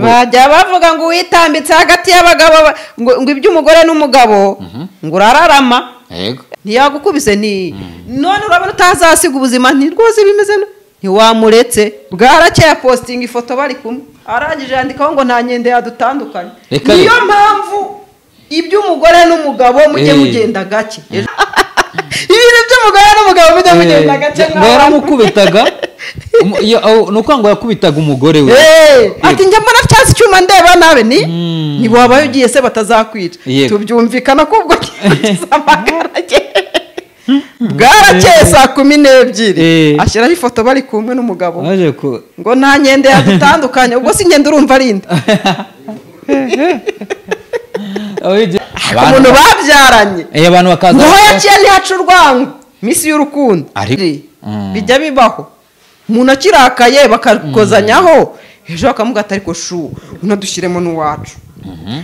bajya bavuga ngo witambitse hagati y'abagabo ngo iby'umugore n'umugabo ngo urararama yego ntiyagukubise none urabona utazasiga ubuzima rwose bimeze ntiwamuretse bwarakeye posting ifoto bari kumwe arangije yandikaho ngo nta nyende yadutandukanye niyo mpamvu iby'umugore n'umugabo mujye mugenda gake ibintu by'umugore n'umugabo mujye mugenda gake yaramukubitaga nuko ngo yakubitaga umugore we ati njye mbona cyase cyuma ndeba nabe ni wabaye ugiye se batazakwica tubyumvikana ko ubwo kizabagarage bwarakeye saa 12 ashyiraho ifoto bari kumwe n'umugabo ngo nta nyende yadutandukanye ubwo si ngende urumva arinde umuntu babyaranye abantu bakaza ngo yaciye ntihaca urwango misi y'urukundo bijya bibaho umuntu akirakaye bakakozanyaho ejo bakamugata ariko shu unadushyiremo n'uwacu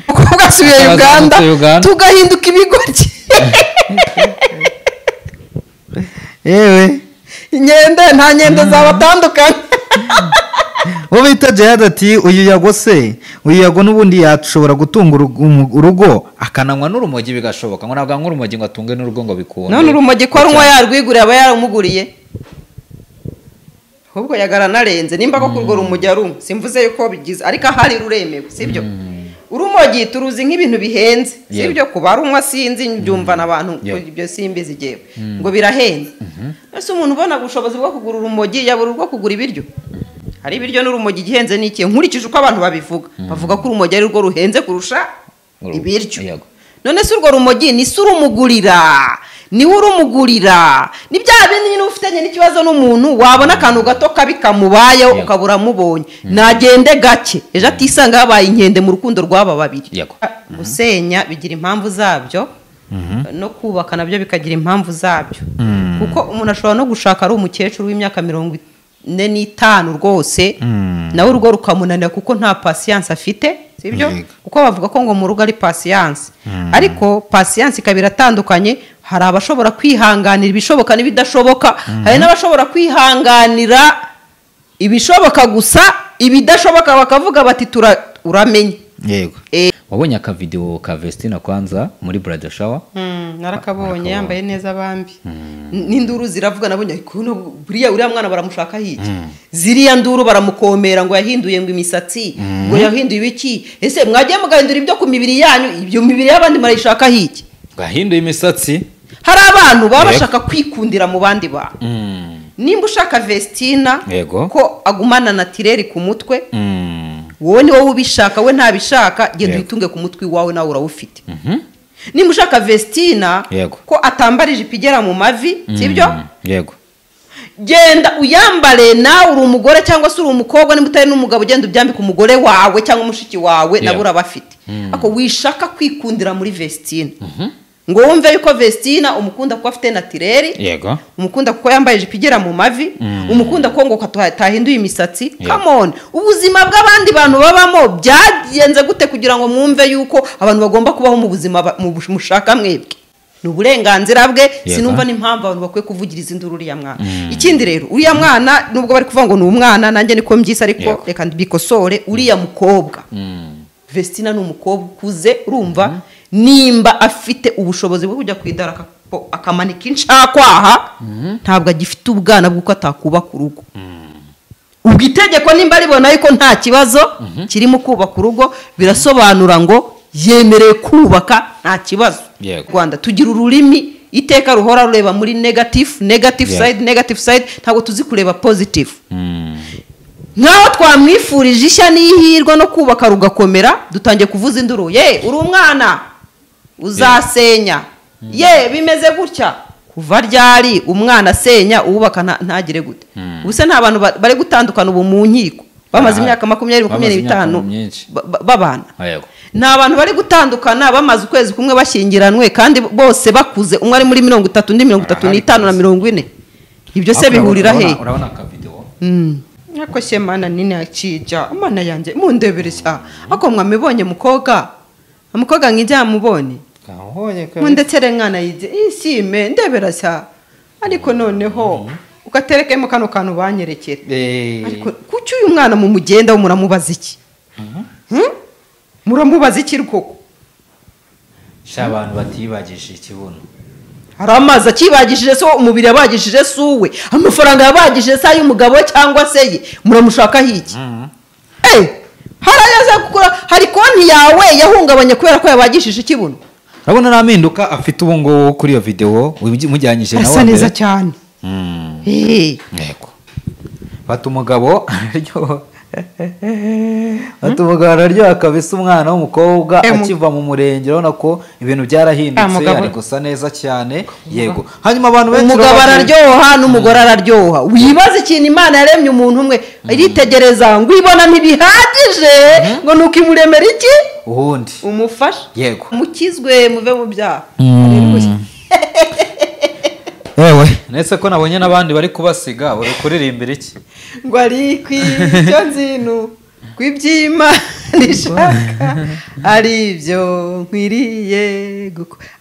umukobwa asubiye Uganda tugahinduka ibigoryi yewe inyende nta nyende zabatandukanye wowe bita Jihad ati uyu yago se uyu yago n'ubundi yashobora gutunga urugo akananywa n'urumogi bigashoboka ngo nabwo nk'urumogi ngo atunge n'urugo ngo bikunde none urumogi ko runywa yarwiguriye aba yaramuguriye ahubwo yagaranarenze nimba ko kurwo rumogi arumwe simvuze yuko bigize ariko ahari ruremewe sibyo urumogi turuzi nk'ibintu bihenze sibyo kuba runywa sinzi byumva n'abantu ibyo simbizi giye ngo birahenze ese umuntu ubona ubushobozi bwo kugura urumogi yabura urwo kugura ibiryo hari ibiryo n'urumogi gihenze n'ikiye nkurikije uko abantu babivuga bavuga ko urumogi ari rwo ruhenze kurusha ibiryo none se urwo rumogi ni se urumugurira niwe urumugurira ni bya bindi nyine ufitanye n'ikibazo n'umuntu wabona akantu gato kabi kamubayeho ukabura mubonye nagende gake ejo atisanga habaye inkende mu rukundo rw'aba babiri gusenya bigira impamvu zabyo no kubaka nabyo bikagira impamvu zabyo kuko umuntu ashobora no gushaka ari umukecuru w'imyaka 45 rwose nawe urugo rukamunanira kuko nta patience afite sibyo kuko bavuga ko ngo mu rugo ari patience ariko patience ikabira atandukanye hari abashobora kwihanganira ibishoboka n'ibidashoboka hari n'abashobora kwihanganira ibishoboka gusa ibidashoboka bakavuga bati uramenye yego wabonye aka video ka Vestina kwanza muri Brother Shower narakabonye yambaye neza bambi n'induru ziravuga nabonye kuno buriya uriya mwana baramushaka hiki ziriya nduru baramukomera ngo yahinduye ngo imisatsi ngo yahinduye ibiki ese mwagiye mugahindura ibyo ku mibiri yanyu ibyo mibiri y'abandi marayishaka hiki gahinduye imisatsi hari abantu baba bashaka kwikundira mu bandi bantu nimba ushaka Vestina ko agumana natireri ku mutwe wowe ni wowe ubishaka we ntabishaka genda uyitunge ku mutwe wawe nawe urawufite nimba ushaka Vestina ko atambarije ipigera mu mavi sibyo yego genda uyambare nawe uri umugore cyangwa se uri umukobwa nimba utari n'umugabo genda ubyambike umugore wawe cyangwa umushiki wawe nabo urabafite ako wishaka kwikundira muri Vestina ngo wumve yuko Vestina umukunda kuko afite natireri yego umukunda kuko yambaye ipigera mu mavi umukunda ko ngo tahinduye imisatsi come on ubuzima bw'abandi bantu babamo byagenze gute kugira ngo mwumve yuko abantu bagomba kubaho mu buzima mushaka mwebwe ni uburenganzira bwe sinumva n'impamvu abantu bakwiye kuvugiriza induru uriya mwana ikindi rero uriya mwana nubwo bari kuvuga ngo ni umwana nanjye niko mbyisa ariko reka mbikosore uriya mukobwa Vestina ni umukobwa ukuze urumva nimba afite ubushobozi bwo kujya kwidara akamanika inshakwaha ntabwo agifite ubwana bw'uko atakubaka urugo ubwo itegeko nimba ribona yuko nta kibazo kirimo kubaka urugo birasobanura ngo yemereye kubaka nta kibazo Rwanda tugira ururimi iteka ruhora rureba muri negative side ntabwo tuzi kureba positive nkaho twamwifurije ishya n'ihirwa no kubaka rugakomera dutangiye kuvuza induru uri umwana uzasenya bimeze gutya kuva ryari umwana asenya ubaka ntagire gute ubuse nta bantu bari gutandukana ubu mu nkiko bamaze imyaka 20-25 babana nta bantu bari gutandukana bamaze ukwezi kumwe bashyingiranwe kandi bose bakuze umwe ari muri 30 undi 35 na 40 ibyo se bihurira he urabona aka video Nako shemana nini akija umwana yanjye mundeberesha ako mwamibonye umukobwa nkijya mubone mundetere mwana yije isime ndeberasha ariko noneho ugaterekemo kano kantu banyerekera ariko kuki uyu mwana mu mugenda wo muramubaza iki muramubaza iki koko sha abantu batibagishije ikibuno hari amazi akibagishije se umubiri yabagishije se uwe amafaranga yabagishije se ay'umugabo cyangwa se ye muramushakaho iki harageze gukora hari konti yawe yahungabanye kubera ko yabagishije ikibuno urabona nta mpinduka afite ubu ngubu kuri iyo videwo mujyanyije nawe asa neza cyane yego fata umugabo araryoha kabisa umwana w'umukobwa akiva mu murenge urabona ko ibintu byarahindutse ari gusa neza cyane yego hanyuma abantu benshi umugabo araryoha n'umugore araryoha wibaza ikintu imana yaremye umuntu umwe iritegereza ngo ibona ntibihagije ngo nuko imuremera iki ubundi umufasha yego mukizwe muve mu byaha yewe nese ko nabonye n'abandi bari kubasiga uri kuririmbira iki ngo ari kw'icyo nzinu kw'iby'Imana ishaka ari byo nkwiriye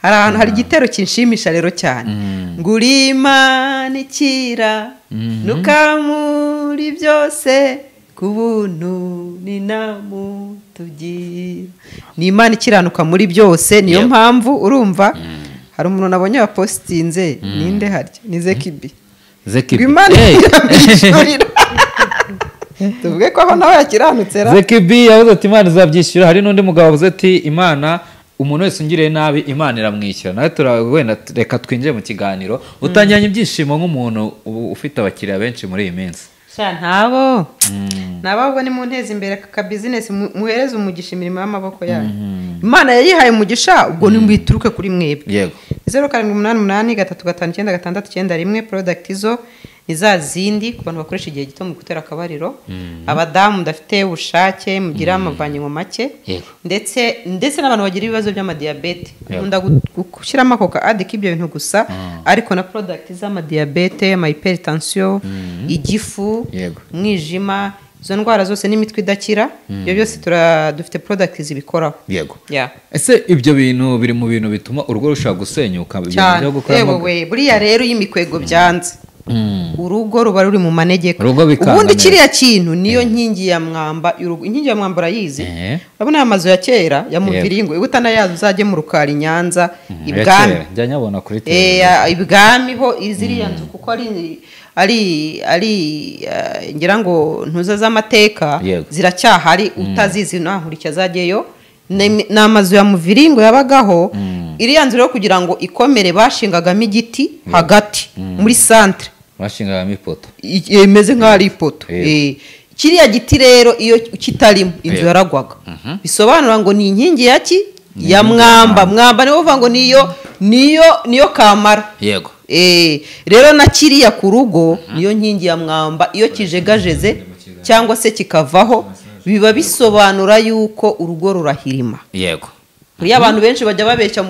hari ahantu hari igitero kinshimisha rero cyane ngo uri Imana ikira nukamuri byose ku buntu ni namutugira ni Imana ikiranuka muri byose niyo mpamvu urumva hari umuntu nabonye wapositinze ninde harya ni Zekibi Imana iramwishyurira tuvuge ko aho nawe yakiranutse Zekibi yavuze ati Imana izabyishyura hari n'undi mugabo wavuze ati Imana umuntu wese ungiriye nabi Imana iramwishyura nawe turawenda reka twinjire mu kiganiro utangiranye ibyishimo nk'umuntu ufite abakiriya benshi muri iyi minsi ntabo nababwo ni mu nteza imbere aka bizinesi muhereze umugisha imirimo y'amaboko yanyu Imana yayihaye umugisha ubwo nimwituruke kuri mwebwe yego 0788359691 product izo ni za zindi ku bantu bakoresha igihe gito mu gutera akabariro abadamu ndafite ubushake mugira amavanyo make ndetse n'abantu bagira ibibazo by'amadiyabete nkunda gushyiramo ako ka adi k'ibyo bintu gusa ariko na product z'amadiyabete amahypertension igifu umwijima izo ndwara zose n'imitwe idakira ibyo byose dufite product zibikoraho yego ese ibyo bintu biri mu bintu bituma urugo rushaka gusenyuka yewe buriya rero y'imikwego byanze urugo ruba ruri mu manegeko ubundi kiriya kintu niyo nkingi ya mwamba inkingi ya mwamba urayizi urabona aya mazu ya kera ya muviringo ibuta nayazo uzajye mu Rukari Nyanza ibwami njya nyabona kuri televiziyo ibwami ho iziriya nzu kuko ari ngira ngo ntuza z'amateka ziracyahari utazizi nahurike zageyo ni amazu ya muviringo yabagaho iriya nzu rero kugira ngo ikomere bashingagamo igiti hagati muri centre bashingagamo ipoto imeze nk'aho ari ipoto kiriya giti rero iyo kitarimo inzu yaragwaga bisobanura ngo ni inkingi ya mwamba niyo uvuga ngo niyo kamara yego rero na kiriya ku rugo niyo nkingi ya mwamba iyo kijegajeze cyangwa se kikavaho biba bisobanura yuko urugo rurahirima yego iyo abantu benshi bajya babeshya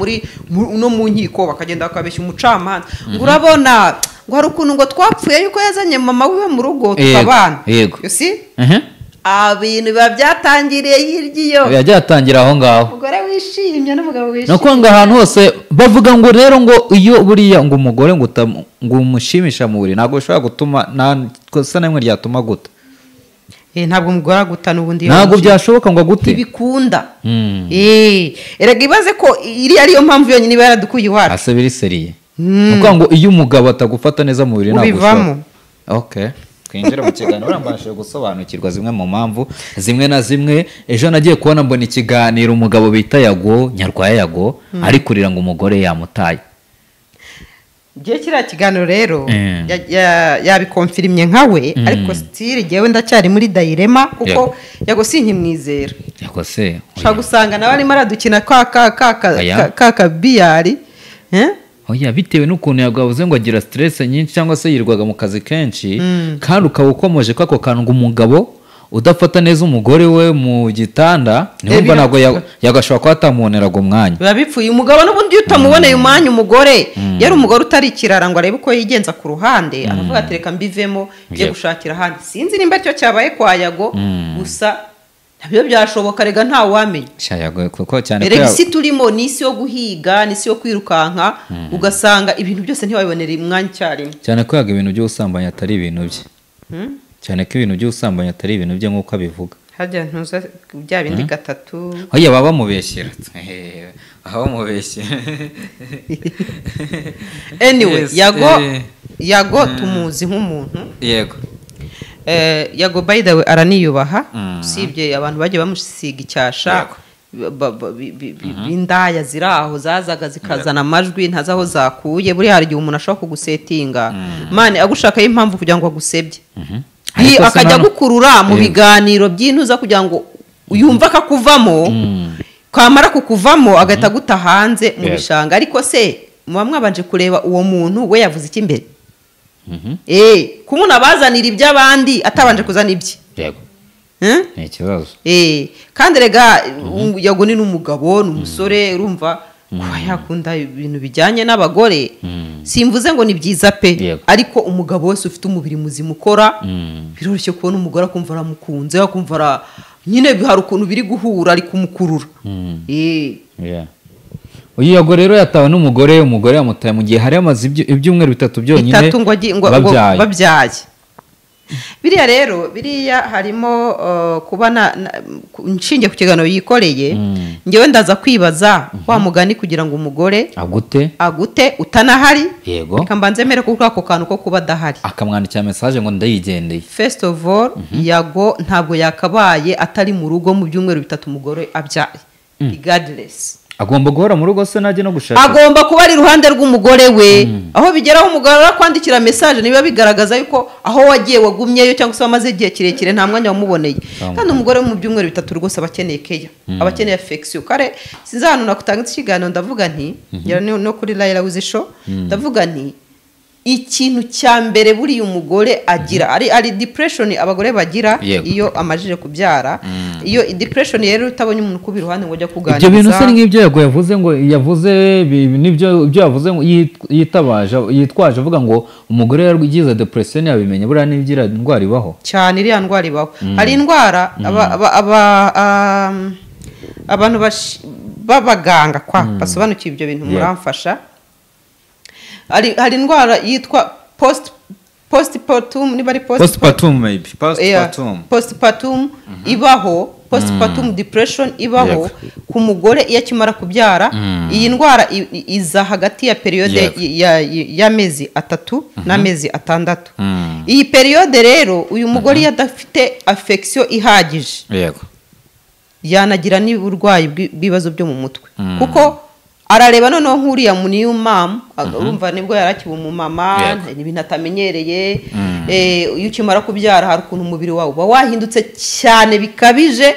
no mu nkiko bakagenda bakabeshya umucamanza ngo urabona ngo hari ukuntu ngo twapfuye yuko yazanye mama wiwe mu rugo tukabana yego ibintu biba byatangiriye hirya iyo biba byatangira aho ngaho umugore wishimye n'umugabo wishimye no kwanga ahantu hose bavuga ngo rero ngo iyo buriya ngo umugore ngo umushimisha mu buriri ntabwo bishobora gutuma nta kosa n'imwe ryatuma guta ntabwo umugore aguta n'ubundi ntabwo byashoboka ngo agute ntibikunda erega ibaze ko iriya ariyo mpamvu yonyine iba yaradukuye iwacu ase biri seriye ni ukuvuga ngo iyo umugabo atagufata neza mu buriri ntabwo ushobora twinjira mu kiganiro urambashije gusobanukirwa zimwe mu mpamvu zimwe na zimwe ejo nagiye kubona mbona ikiganiro umugabo bita Yago Nyarwaya Yago ari kurira ngo umugore yamutaye igihe kiriya kiganiro rero yabikonfirimye nkawe ariko sitiri ngewe ndacyari muri dayirema kuko Yago sinkimwizera Yago se ushobora gusanga nawe arimo aradukina ka biyari oya bitewe n'ukuntu yavuze ngo agira stress nyinshi cyangwa se yirwaga mu kazi kenshi kandi ukaba ukomeje ko ako kantu ngo umugabo udafata neza umugore we mu gitanda niba ntabwo yagashobora kuba atamuoneraga umwanya biba bipfuye umugabo n'ubundi iyo utamuboneye umwanya umugore yari umugore utari ikirara ngo arebe uko yigenza ku ruhande aravuga ati reka mbivemo njye gushakira ahandi sinzi nimba cyo cyabaye kwa Yago gusa nabyo byashoboka rega nta wamenya kuko cyane ko isi turimo ni isi yo guhiga ni isi yo kwirukanka ugasanga ibintu byose ntiwabibonera umwanya cyarimo cyane ko ibintu by'ubusambanyi atari ibintu bye cyane ko ibintu by'ubusambanyi atari ibintu bye nk'uko abivuga hajya ntuza bya bindi gatatu oya baba bamubeshyera aho bamubeshyera anyway Yes, yago tumuzi nk'umuntu yego yago by the way araniyubaha usibye abantu bagiye bamusiga icyasha indaya ziri aho zazaga zikazana amajwi ntazi aho zakuye buri hari igihe umuntu ashobora kugusetinga mani agushakaho impamvu kugira ngo agusebye akajya gukurura mu biganiro by'intuza kugira ngo yumve akakuvamo kwamara kukuvamo agahita aguta hanze mu bishanga ariko se muba mwabanje kureba uwo muntu we yavuze iki imbere kumuntu abazanira iby'abandi atabanje kuzana ibye yego ni ikibazo kandi rega yago ni n'umugabo ni umusore urumva kuba yakunda ibintu bijyanye n'abagore simvuze ngo ni byiza pe ariko umugabo wese ufite umubiri muzima ukora biroroshye kubona umugore akumva aramukunze akumva nyine hari ukuntu biri guhura ari kumukurura uyu yago rero yatawe n'umugore yamutaye mu gihe hari amaze ibyumweru 3 byonyine babyaye biriya harimo kuba nshinge ku kiganiro yikoreye ngewe ndaza kwibaza wa mugani kugira ngo umugore agute utanahari reka mbanze mere kuko ako kantu ko kuba adahari akamwandikira message ngo ndayigendeye first of all yago ntabwo yakabaye atari mu rugo mu byumweru 3 umugore abyaye regardless agomba guhora mu rugo se najye no gushaka agomba kuba ari iruhande rw'umugore we aho bigeraho umugore arakwandikira message niba bigaragaza yuko aho wagiye wagumyeyo cyangwa se wamaze igihe kirekire nta mwanya wamuboneye kandi umugore mu byumweru 3 rwose abakeneye keya abakeneye affection kare sinzahano nakutanga ikiganiro ndavuga nti no kuri Laila Wizisho ndavuga nti ikintu cya mbere buri umugore agira ari depression abagore bagira iyo amajije kubyara iyo depression rero utabonye umuntu kubi ruhande ngo ajya kuganiriza ibyo bintu se nk'ibyo yago yavuze ngo nibyo yavuze ngo yitwaje avuga ngo umugore yagize depression yabimenye buriya n'ibyira indwara ibaho cyane iriya ndwara ibaho hari indwara abantu babaganga kwa basobanukiye ibyo bintu muramfasha hari indwara yitwa postpartum niba ari postpartum ibaho postpartum depression ibaho ku mugore iyo akimara kubyara iyi ndwara iza hagati ya periode y'amezi 3 n'amezi 6 iyi periode rero uyu mugore yadafite affection ihagije yanagira n'uburwayi bw'ibibazo byo mu mutwe kuko arareba noneho nk'uriya muniyu mama urumva nibwo yarakiba umumama ibintu atamenyereye iyo ukimara kubyara hari ukuntu umubiri wawe uba wahindutse cyane bikabije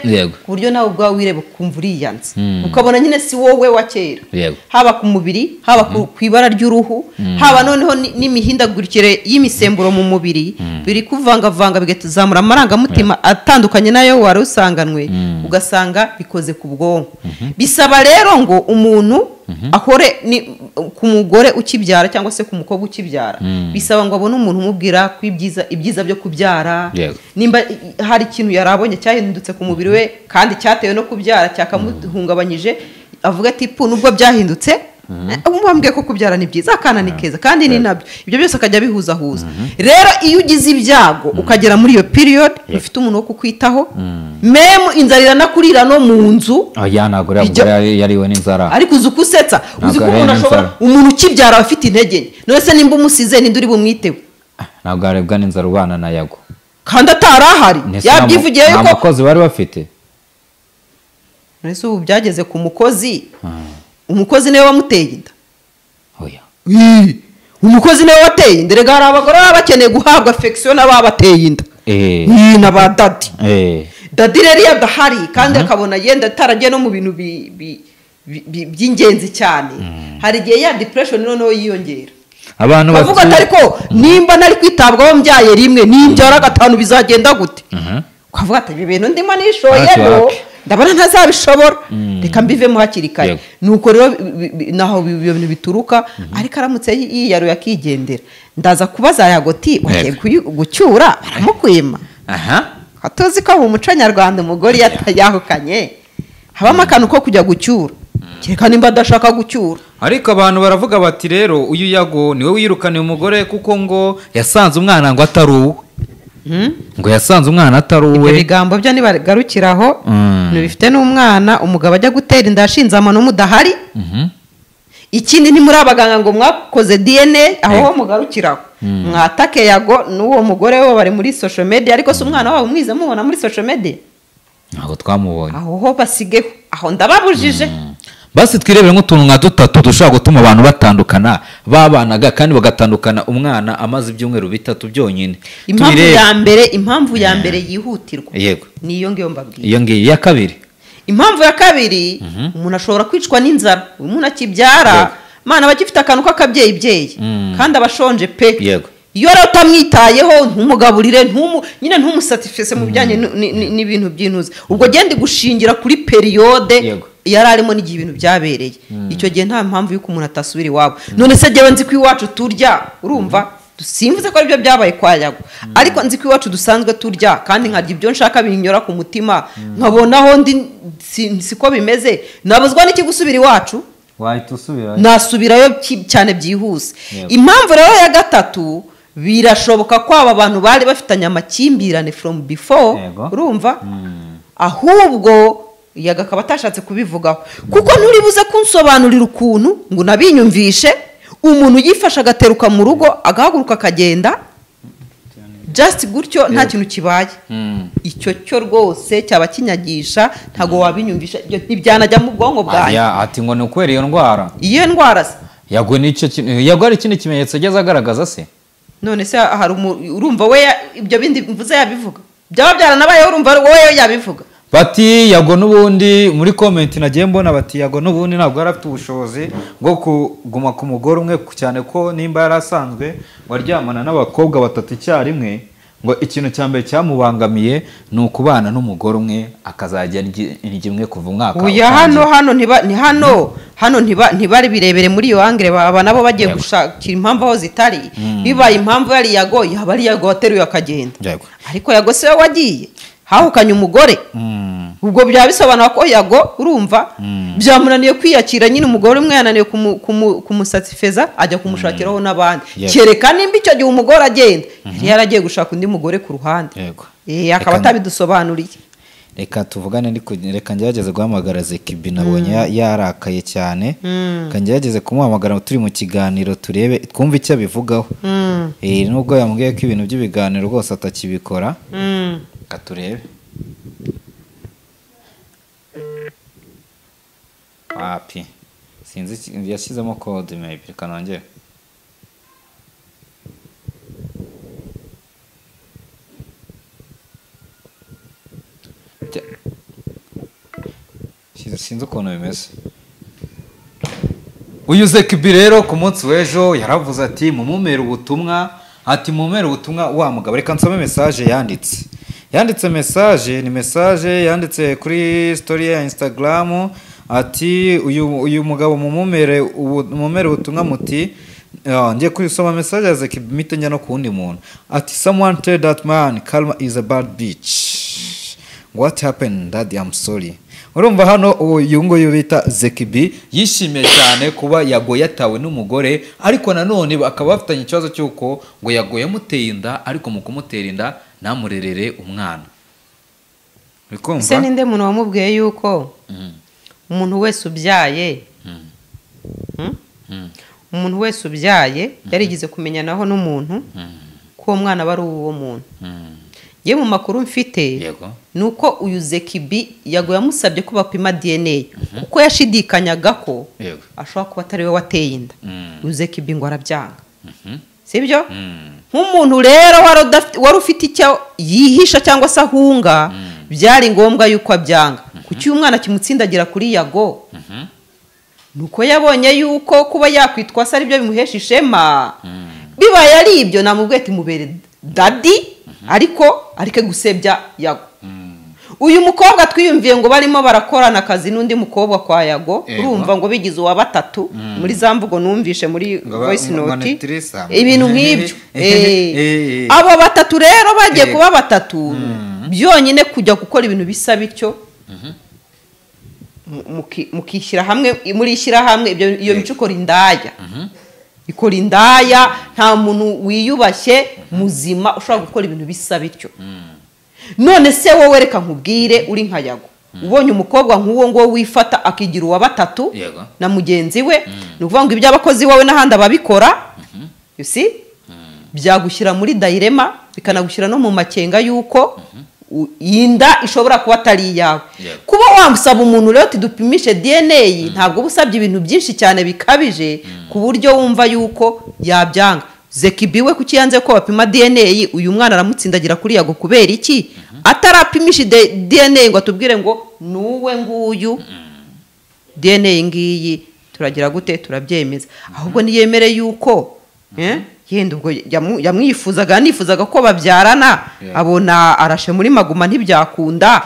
ku buryo nawe ubwawe wireba ukumva uriyanze ukabona nyine si wowe wa kera haba ku mubiri haba ku ibara ry'uruhu haba noneho n'imihindagurikire y'imisemburo mu mubiri biri kuvangavanga bigatuzamura amarangamutima atandukanye nayo wari usanganwe ugasanga bikoze ku bwonko bisaba rero ngo umuntu akore ku mugore ukibyara cyangwa se ku mukobwa ukibyara bisaba ngo abone umuntu umubwira ko ibyiza byo kubyara nimba hari ikintu yarabonye cyahindutse ku mubiri we kandi cyatewe no kubyara cyakamuhungabanyije avuga ati nubwo byahindutse umubambwe ko kubyara ni byiza akana ni keza kandi ni nabyo ibyo byose akajya bihuzahuza rero iyo ugize ibyago ukagera muri iyo period ufite umuntu wo kukwitaho memu inzara iranakurira no mu nzu ntabwo yariwe n'inzara ariko uzi ukusetsa uzi ko umuntu ashobora umuntu ukibyara afite intege nke none se nimba umusize ninde uri bumwitewe ntabwo yarebwa n'inzara ubana na yago kandi atarahari yabyivugiye yuko abakozi bari bafite nese ubu byageze ku mukozi umukozi niwe wamuteye inda umukozi niwe wateye inda rega hari abagore baba bakeneye guhabwa affection n'ababateye inda n'aba dadi dadi rero iyo adahari kandi akabona yenda ataragiye no mu bintu by'ingenzi cyane hari igihe ya depression noneho yiyongera abantu bavuga ati ariko nimba nari kwitabwaho mbyaye rimwe nimbyara 5 bizagenda gute ukavuga ati ibi bintu ndimo nishoyemo ndabona ntazabishobora reka mbivemo hakiri kare nuko rero naho ibintu bituruka ariko aramutse yiyaruye akigendera ndaza kubaza yagoti wagiye gucyura baramukwima hatozi ko mu muco nyarwanda umugore yahukanye habamo akantu ko kujya gucyura kereka nimba adashaka gucyura ariko abantu baravuga bati rero uyu yago niwe wirukaniye umugore kuko ngo yasanze umwana ngo atari uwe ngo yasanze umwana atari uwe. ibyo bigambo byo nibagarukiraho ntibifite n'umwana umugabo ajya gutera inda yashinze amano mudahari. ikindi ntimuri abaganga ngo mwakoze DNA aho mugarukiraho mwatake Yago n'uwo mugore we bari muri social media ariko si umwana wabo mwize mubona muri social media ntabwo twamubonye aho ho basigeho aho ndababujije. basi twirebere nk'utuntu nka dutatu dushobora gutuma abantu batandukana babanaga kandi bagatandukana umwana amaze ibyumweru 3 byonyine. impamvu ya mbere yihutirwa yego niyo ngiyo mbabwiye. iyo ngiyo ya kabiri, impamvu ya kabiri umuntu ashobora kwicwa n'inzara umuntu akibyara mana bagifite akantu k'akabyeyi kandi abashonje pe. yego iyo rero utamwitayeho ntumugaburire nyine ntumusatifise mu bijyanye n'ibintu by'intuzi ubwo gende gushingira kuri periode yari arimo n'igihe ibintu byabereye icyo gihe nta mpamvu y'uko umuntu atasubira iwabo. none se jyewe nzi ko iwacu turya urumva simvuze ko aribyo byabaye kwa Yago ariko nzi ko iwacu dusanzwe turya kandi nkarya ibyo nshaka binyora ku mutima nkabonaho ndi siko bimeze nabuzwa n'iki gusubira iwacu wahita usubirayo nasubirayo cyane byihuse. impamvu rero ya gatatu birashoboka ko aba bantu bari bafitanye amakimbirane from before urumva ahubwo Yago akaba atashatse kubivugaho kuko nturibuze kunsobanurira ukuntu ngo nabinyumvishe umuntu yifasha agateruka mu rugo agahaguruka akagenda just gutyo nta kintu kibaye. icyo cyo rwose cyaba kinyagisha ntago wabinyumvisha ntibyanajya mu bwonko bwawe. ati ngo ni ukwera iyo ndwara. iyo ndwara se Yago nicyo Yago ari ikindi kimenyetso ageze agaragaza se. none se hari urumva we ibyo bindi mvuze yabivuga byaba byaranabaye urumva wowe yabivuga bati Yago n'ubundi muri comment nagiye mbona bati Yago n'ubundi ntabwo yarafite ubushobozi bwo kuguma ku mugore umwe cyane ko nimba yarasanzwe waryamana n'abakobwa 3 icyarimwe ngo ikintu cya mbere cyamubangamiye ni ukubana n'umugore umwe akazajya imwe kuva umwaka. uya hano ntibari birebere muri iyo angre baba nabo bagiye gushakira impamvu aho zitari bibaye impamvu yari Yago yaba ari Yago wateruye akagenda ariko Yago se we wagiye hahukanye umugore ubwo byaba bisobanura ko Yago urumva byamunaniye kwiyakira nyine umugore umwe yananiye kumusatifeza ajya kumushakiraho n'abandi kereka nimba icyo gihe umugore agenda yaragiye gushaka undi mugore ku ruhande akaba atabidusobanuriye. reka tuvugane reka ngerageze guhamagara Zekibi nabonye yarakaye cyane kangerageze kumuhamagara turi mu kiganiro turebe twumve icyo abivugaho nubwo yambwiye ko ibintu by'ibiganiro rwose atakibikora katurebe api sinzi yashyizemo code maybe kanongera sinzi ukuntu bimeze. uyu Zekibi rero ku munsi w'ejo yaravuze ati mumumere ubutumwa wa mugabo. reka nsome message yanditse message ni message yanditse kuri story ya Instagram ati uyu mugabo mumumere ubutumwa muti ngiye kurisoma message ya Zekibi mitenya no kundi muntu ati someone tell that man Karma is a bad bitch. What happened daddy, I'm sorry. urumva hano uyu ngo bita Zekibi yishimiye cyane kuba Yago yatawe n'umugore ariko nanone bakaba bafitanye ikibazo cy'uko ngo Yago yamuteye inda ariko mu kumutera inda namurerere umwana. se ninde muntu wamubwiye yuko umuntu wese ubyaye umuntu wese ubyaye yarigize kumenyanaho n'umuntu ko uwo mwana bari uwo muntu. ye mu makuru mfite nuko uyu Zekibi Yago yamusabye ko bapima DNA kuko yashidikanyaga ko ashobora kuba atari we wateye inda. uyu Zekibi ngo arabyanga sibyo nk'umuntu rero wari ufite icyo yihisha cyangwa se ahunga byari ngombwa yuko abyanga kuki uyu mwana kimutsindagira kuri Yago nuko yabonye yuko kuba yakwitwa se aribyo bimuhesha ishema bibaye ari ibyo namubwiye ati mubere daddy ariko arike gusebya Yago. uyu mukobwa twiyumviye ngo barimo barakorana akazi n'undi mukobwa kwa Yago urumva ngo bigize uwa 3 muri za mvugo numvishe muri voice note ibintu nk'ibyo abo 3 rero bagiye kuba 3 byonyine kujya gukora ibintu bisa bityo mukishyira hamwe muri ishyira hamwe iyo mico ikora indaya ikora indaya nta muntu wiyubashye muzima ushobora gukora ibintu bisa bityo none se wowe reka nkubwire uri nka Yago ubonye umukobwa nk'uwo ngo wifata akigira uwa batatu na mugenzi we ni ukuvuga ngo ibyo abakozi wawe n'ahandi ababikora you see byagushyira muri dayirema bikanagushyira no mu makenga y'uko inda ishobora kuba atari iyawe kuba wamusaba umuntu rero ati dupimishe DNA ntabwo busabye ibintu byinshi cyane bikabije ku buryo wumva y'uko yabyanga Zekibi we kuki yanze ko bapima DNA uyu mwana aramutsindagira kuri Yago kubera iki atarapimisha DNA ngo atubwire ngo nuwe nguyu DNA ngiyi turagira gute turabyemeza ahubwo niyemere yuko yenda ubwo yamwifuzaga nifuzaga ko babyarana abona arashe muri maguma ntibyakunda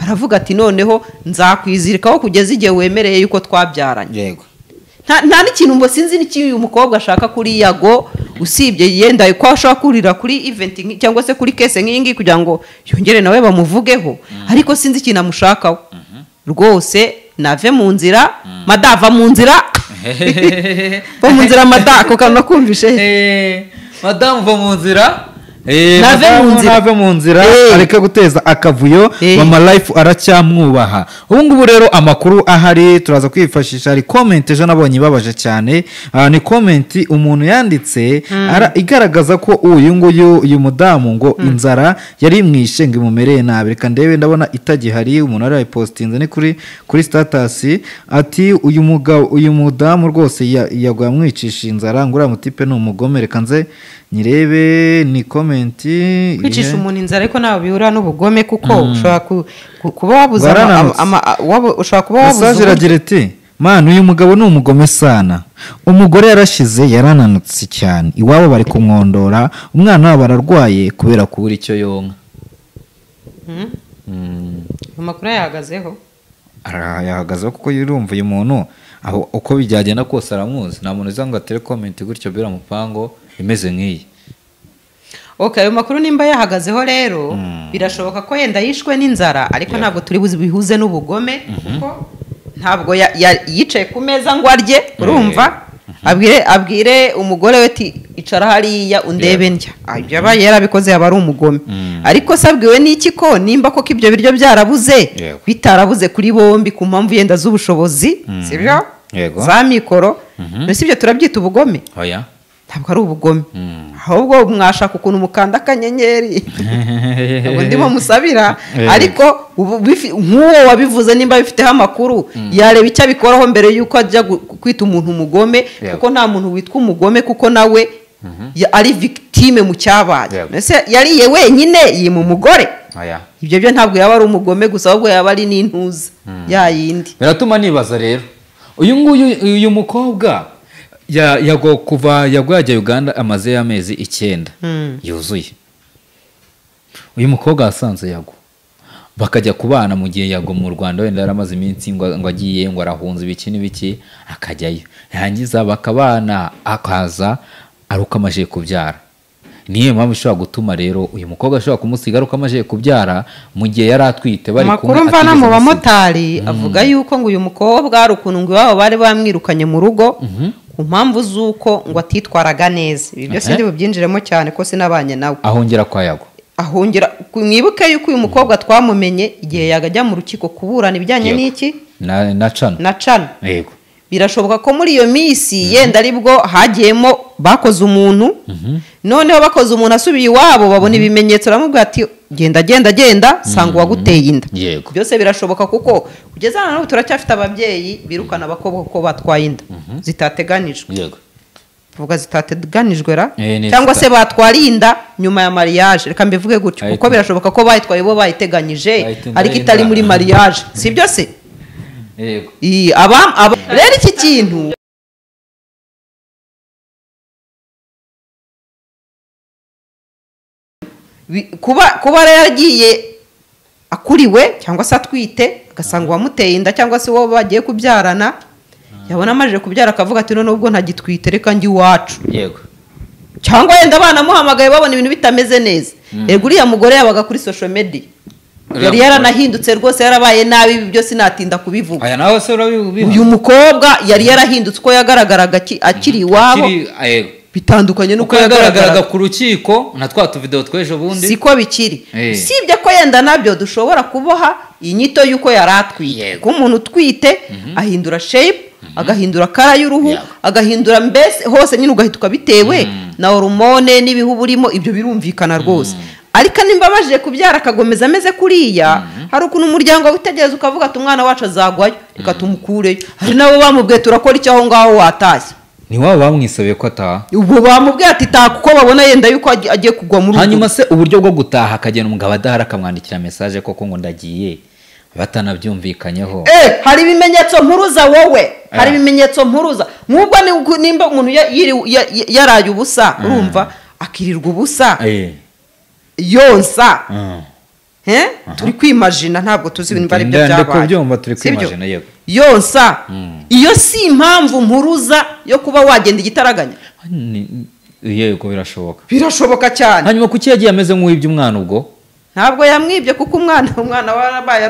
aravuga ati noneho nzakwizirikaho kugeza igihe wemereye yuko twabyaranye yego nta n'ikintu ngo sinzi n'iki uyu mukobwa ashaka kuri Yago usibye yenda ko ashaka kurira kuri event cyangwa se kuri case nk'ingi kugira ngo yongere nawe bamuvugeho ariko sinzi ikintu amushakaho rwose nave mu nzira madava mu nzira va mu nzira madako kana kumvishe madamu va mu nzira nave mu nzira areke guteza akavuyo mama life aracyamwubaha ubu ngubu rero amakuru ahari turaza kwifashisha hari comment ejo nabonye ibabaje cyane ni comment umuntu yanditse igaragaza ko uyu mudamu ngo inzara yari mwishe ngo imumereye nabi reka ndebe ndabona itagihari umuntu ari postinze ni kuri status ati uyu mudamu rwose yagwamwicisha inzara ngo uriya mutipe ni umugome reka nze nyirebe ni comment kwicisha umuntu inzara ariko nawe bihura n'ubugome kuko ushobora kuba wabuza ushobora kuba wabuza iragira iti man uyu mugabo ni umugome sana umugore yarashize yarananutse cyane iwabo bari kumwondora umwana wabo ararwaye kubera kubura icyo yonka amakuru yahagazeho yahagazeho kuko yirumva uyu muntu aho uko bijyagenda kose aramuzi nta muntu uzanga atere comment gutyo bira mupango imeze nk'iyi ayo makuru nimba yahagazeho rero birashoboka ko yenda yishwe n'inzara ariko ntabwo turi bihuze n'ubugome kuko ntabwo yicaye ku meza ngo arye urumva abwire umugore we ati icara hariya undebe ndya ibyo aba yarabikoze yaba ari umugome ariko sabwiwe n'iki ko nimba koko ibyo biryo byarabuze bitarabuze kuri bombi ku mpamvu yenda z'ubushobozi sibyo za mikoro mbese ibyo turabyita ubugome ntabwo ari ubugome ahubwo mwashaka ukuntu mukanda akanyenyeri ntabwo ndimo musabira ariko nk'uwo wabivuze nimba bifiteho amakuru yareba icyo abikoraho mbere y'uko ajya kwita umuntu umugome kuko nta muntu witwa umugome kuko nawe ari victime mu cyabaye mbese yariye wenyine yima umugore ibyo byo ntabwo yaba ari umugome gusa ahubwo yaba ari n'intuza yayindi biratuma nibaza rero uyu mukobwa Yago kuva yajya Uganda amaze y'amezi 9 yuzuye uyu mukobwa asanze Yago bakajya kubana mu gihe Yago mu Rwanda wenda yaramaze iminsi ngo agiye ngo arahunze ibiki n'ibiki akajyayo yangiza bakabana akaza arukamaje kubyara niyo mpamvu ishobora gutuma rero uyu mukobwa ashobora kumusiga arukamaje kubyara mu gihe yari atwite bari kumwe amakuru mvana mu bamotari avuga yuko ngo uyu mukobwa ari ukuntu ngo iwabo bari bamwirukanye mu rugo ku mpamvu z'uko ngo atitwaraga neza ibi byose ndi bubyinjiremo cyane ko sinabanye nawe ahongera kwa Yago ahongera mwibuke yuko uyu mukobwa twamumenye igihe yagajya mu rukiko kuburana ibijyanye n'iki na cana yego birashoboka ko muri iyo minsi yenda aribwo hagiyemo bakoze umuntu noneho bakoze umuntu asubiye iwabo babona ibimenyetso baramubwira ati genda sanga uwaguteye inda byose birashoboka kuko kugeza na n'ubu turacyafite ababyeyi birukana abakobwa ko batwaye inda zitateganijwe vuga zitateganijwe ra cyangwa se batwariye inda nyuma ya mariage reka mbivuge gutyo kuko birashoboka ko bayitwaye bo bayiteganyije ariko itari muri mariage si byo se yego rero iki kintu kuba yaragiye akuriwe cyangwa se atwite agasanga uwamuteye inda cyangwa se uwo bagiye kubyarana yabona amajije kubyara akavuga ati none ubwo ntagitwite reka njye iwacu yego cyangwa yenda abana muhamagaye babona ibintu bitameze neza yego uriya mugore yabaga kuri social media yari yaranahindutse rwose yarabaye nabi ibi byose natinda kubivuga aya nawe se urabivuga uyu mukobwa yari yarahindutse uko yagaragaraga akiri iwabo bitandukanye nuko yagaragaraga ku rukiko na twa tuvideo twejo bundi siko bikiri sibye ko yenda nabyo dushobora kuboha inyito yuko yaratwiye ko umuntu twite ahindura shape agahindura kara y'uruhu agahindura mbese hose nyine ugahituka bitewe na hormone n'ibihuburimo ibyo birumvikana rwose ariko nimbabaje kubyara akagomeza ameze kuriya hari ukuntu umuryango witegereza ukavuga ati umwana wacu azagwayo reka tumukureyo hari nabo bamubwiye turakora icyo aho ngaho watashye ni waba bamwisabiye ko ataha ubwo bamubwiye ati taha kuko babona yenda yuko agiye kugwa muri hanyuma se uburyo bwo gutaha akagenda umugabo adahari akamwandikira message koko ngo ndagiye batanabyumvikanyeho hari ibimenyetso mpuruza wowe hari ibimenyetso mpuruza nk'ubwo nimba umuntu yaraye ubusa urumva akirirwa ubusa yonsa turi kwimajina ntabwo tuzi ibintu bari byo byabaye yonsa iyo si impamvu mpuruza yo kuba wagenda igitaraganya yego birashoboka cyane hanyuma kuki yagiye ameze nk'uwibye umwana ubwo ntabwo yamwibye kuko umwana warabaye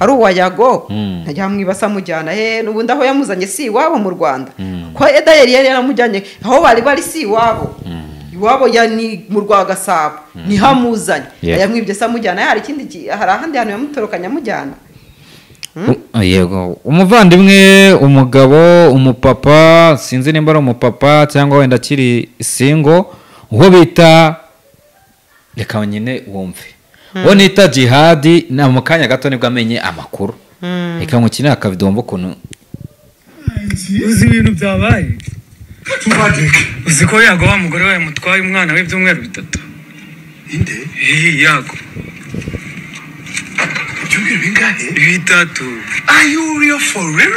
ari uwa yago yamwibasa amujyana n'ubundi aho yamuzanye si iwabo mu Rwanda ko Edayeri yari yaramujyanye aho bari si iwabo iwabo ni mu Rwagasabo niho amuzanye yamwibye se amujyana hari ahandi hantu yamutorokanye amujyana yego umuvandimwe umugabo umupapa sinzi nimba ari umupapa cyangwa wenda akiri singo uwo bita reka nyine wumve uwo nita Jihadi na mu kanya gato nibwo amenye amakuru reka ngukinire akavido wumva ukuntu uzi ibintu byabaye uzi ko yago wa mugore we mutwaye umwana w'ibyumweru 3 inde yago ibyumweru bingahe 3 are you real for real